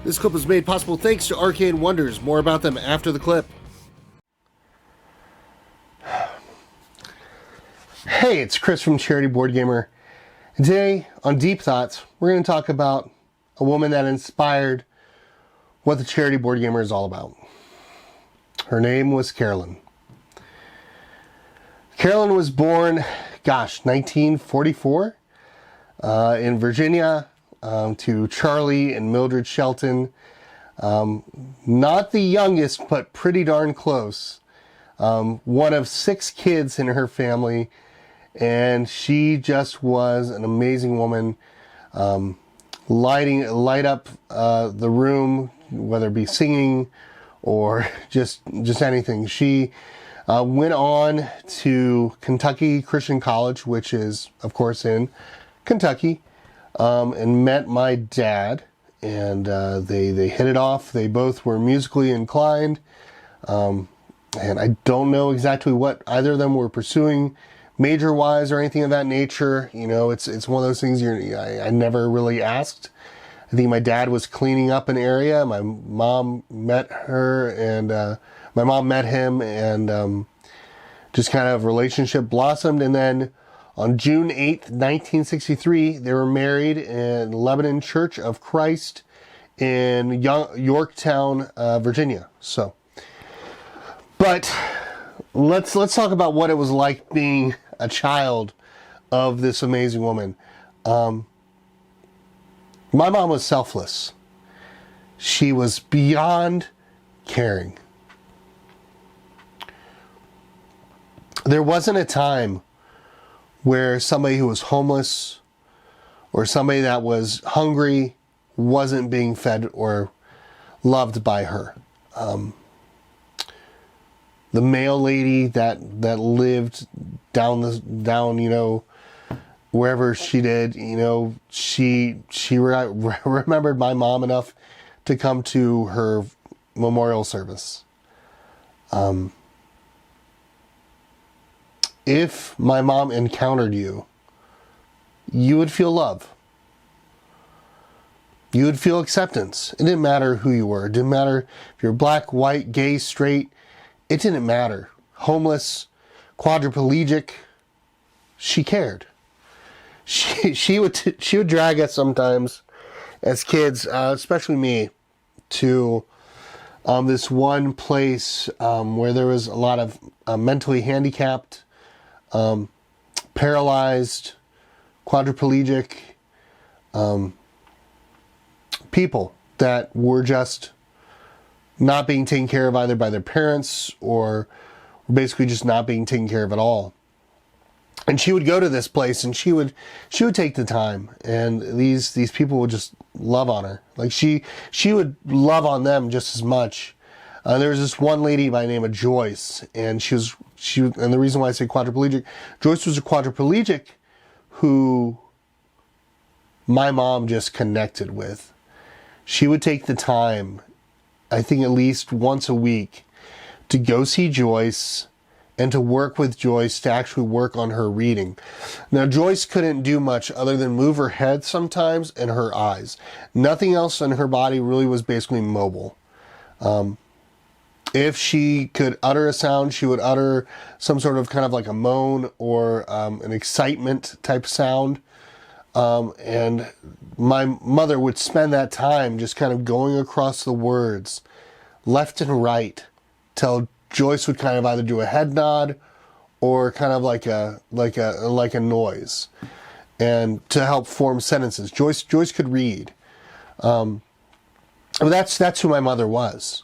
This clip was made possible thanks to Arcane Wonders. More about them after the clip. Hey, it's Chris from Charity Boardgamer. Today on Deep Thoughts, we're going to talk about a woman that inspired what the Charity Boardgamer is all about. Her name was Carolyn. Carolyn was born, 1944 in Virginia to Charlie and Mildred Shelton. Not the youngest, but pretty darn close. One of 6 kids in her family, and she just was an amazing woman. Light up the room, whether it be singing or just anything. She went on to Kentucky Christian College, which is, of course, in Kentucky, and met my dad, and they hit it off. They both were musically inclined, and I don't know exactly what either of them were pursuing major-wise or anything of that nature. You know, it's one of those things I never really asked. I think my dad was cleaning up an area. My mom met her, and my mom met him, and just kind of relationship blossomed. And then on June 8th, 1963, they were married in Lebanon Church of Christ in Yorktown, Virginia. So, but let's talk about what it was like being a child of this amazing woman. My mom was selfless. She was beyond caring. There wasn't a time where somebody who was homeless or somebody that was hungry wasn't being fed or loved by her. The mail lady that lived down, you know, wherever she did, you know, she remembered my mom enough to come to her memorial service. If my mom encountered you, you would feel love. You would feel acceptance. It didn't matter who you were. It didn't matter if you're black, white, gay, straight. It didn't matter. Homeless, quadriplegic. She cared. She would drag us sometimes as kids, especially me, to this one place where there was a lot of mentally handicapped, paralyzed, quadriplegic people that were just not being taken care of either by their parents or basically just not being taken care of at all. And she would go to this place, and she would take the time, and these people would just love on her. Like she would love on them just as much. There was this one lady by the name of Joyce, and and the reason why I say quadriplegic, Joyce was a quadriplegic who my mom just connected with. She would take the time, I think at least once a week, to go see Joyce and to work with Joyce to actually work on her reading. Now, Joyce couldn't do much other than move her head sometimes and her eyes. Nothing else in her body really was basically mobile. If she could utter a sound, she would utter some sort of kind of like a moan or an excitement type sound. And my mother would spend that time just kind of going across the words left and right till Joyce would kind of either do a head nod or kind of like a noise, and to help form sentences. Joyce could read. That's who my mother was.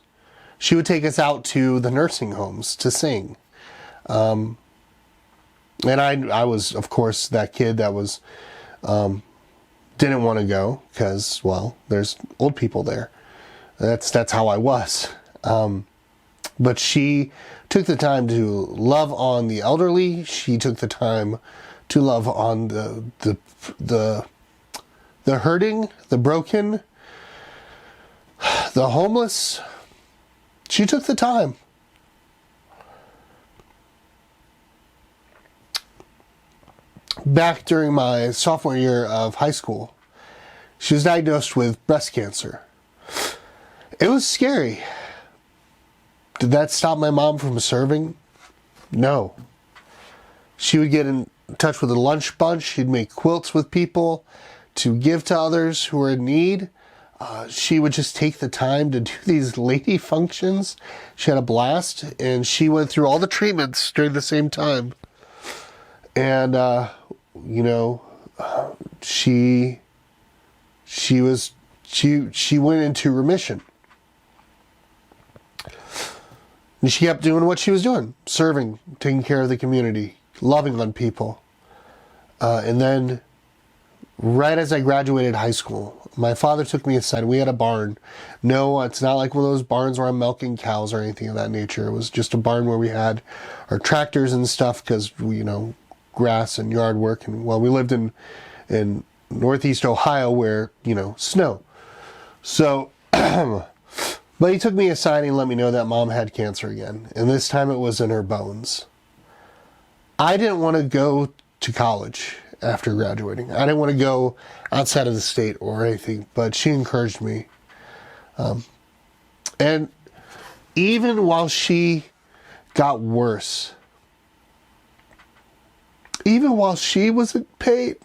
She would take us out to the nursing homes to sing. And I was, of course, that kid that was didn't want to go because, well, there's old people there. That's how I was. But she took the time to love on the elderly. She took the time to love on the hurting, the broken, the homeless. She took the time. Back during my sophomore year of high school, she was diagnosed with breast cancer. It was scary. Did that stop my mom from serving? No. She would get in touch with a lunch bunch. She'd make quilts with people to give to others who were in need. She would just take the time to do these lady functions. She had a blast, and she went through all the treatments during the same time. And, she went into remission. And she kept doing what she was doing, serving, taking care of the community, loving on people. And then, right as I graduated high school, my father took me aside. We had a barn. No, it's not like one of those barns where I'm milking cows or anything of that nature. It was just a barn where we had our tractors and stuff because we, grass and yard work. And well, we lived in Northeast Ohio where, snow. So, but he took me aside and let me know that Mom had cancer again. And this time it was in her bones. I didn't want to go to college after graduating. I didn't want to go outside of the state or anything, but she encouraged me. And even while she got worse, even while she was in pain,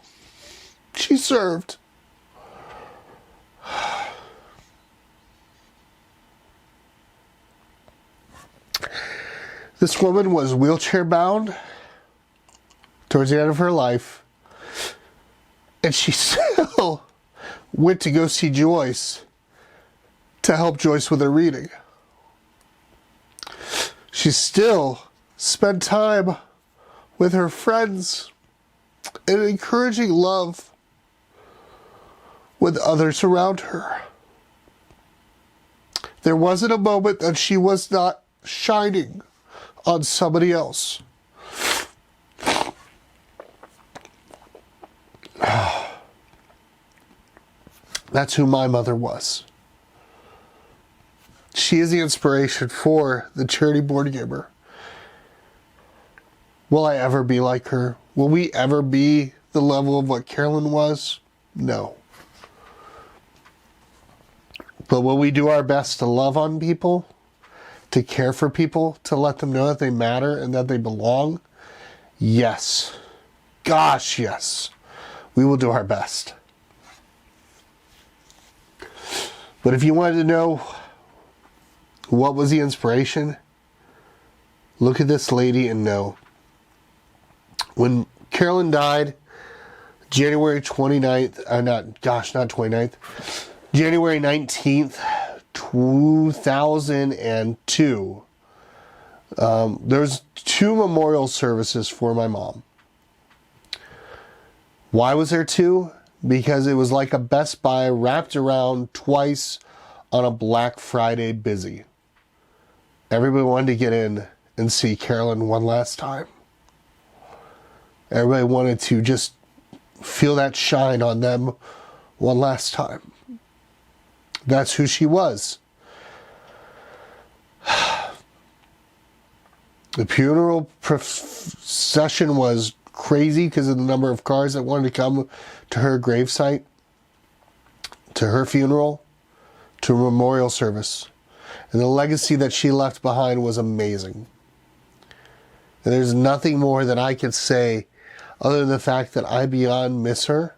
she served. This woman was wheelchair bound towards the end of her life, and she still went to go see Joyce to help Joyce with her reading. She still spent time with her friends and encouraging love with others around her. There wasn't a moment that she was not shining on somebody else. That's who my mother was. She is the inspiration for the Charity Boardgamer. Will I ever be like her? Will we ever be the level of what Carolyn was? No. But will we do our best to love on people, to care for people, to let them know that they matter and that they belong? Yes. Gosh, yes. We will do our best. But if you wanted to know what was the inspiration, look at this lady and know. When Carolyn died, January 29th, January 19th, 2002, there's 2 memorial services for my mom. Why was there 2? Because it was like a Best Buy wrapped around twice on a Black Friday busy. Everybody wanted to get in and see Carolyn one last time. Everybody wanted to just feel that shine on them one last time. That's who she was. The funeral procession was crazy because of the number of cars that wanted to come to her gravesite, to her funeral, to a memorial service. And the legacy that she left behind was amazing. And there's nothing more that I could say other than the fact that I beyond miss her.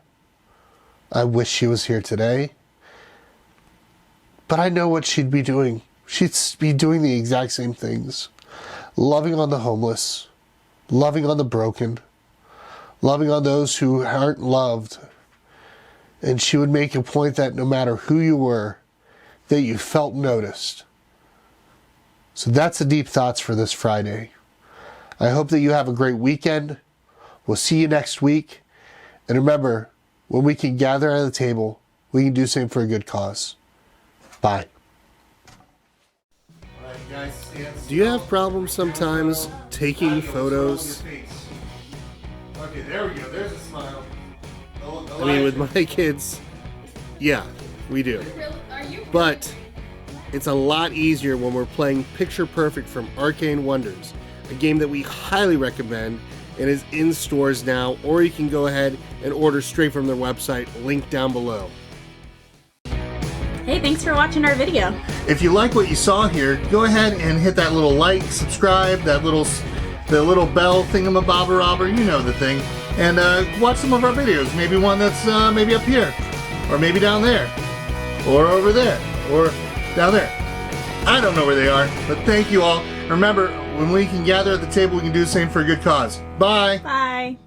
I wish she was here today. But I know what she'd be doing. She'd be doing the exact same things. Loving on the homeless, loving on the broken, loving on those who aren't loved. And she would make a point that no matter who you were, that you felt noticed. So that's the deep thoughts for this Friday. I hope that you have a great weekend. We'll see you next week. And remember, when we can gather at the table, we can do something for a good cause. Bye. Do you have problems sometimes taking photos? Okay, there we go. There's a smile. I mean, with my kids, yeah, we do. But it's a lot easier when we're playing Picture Perfect from Arcane Wonders, a game that we highly recommend and is in stores now, or you can go ahead and order straight from their website, link down below. Hey thanks for watching our video. If you like what you saw here, go ahead and hit that little like, subscribe, the little bell thingamabobber, you know the thing, and watch some of our videos. Maybe one that's maybe up here, or maybe down there, or over there, or down there. I don't know where they are, but thank you all. Remember, when we can gather at the table, we can do the same for a good cause. Bye. Bye.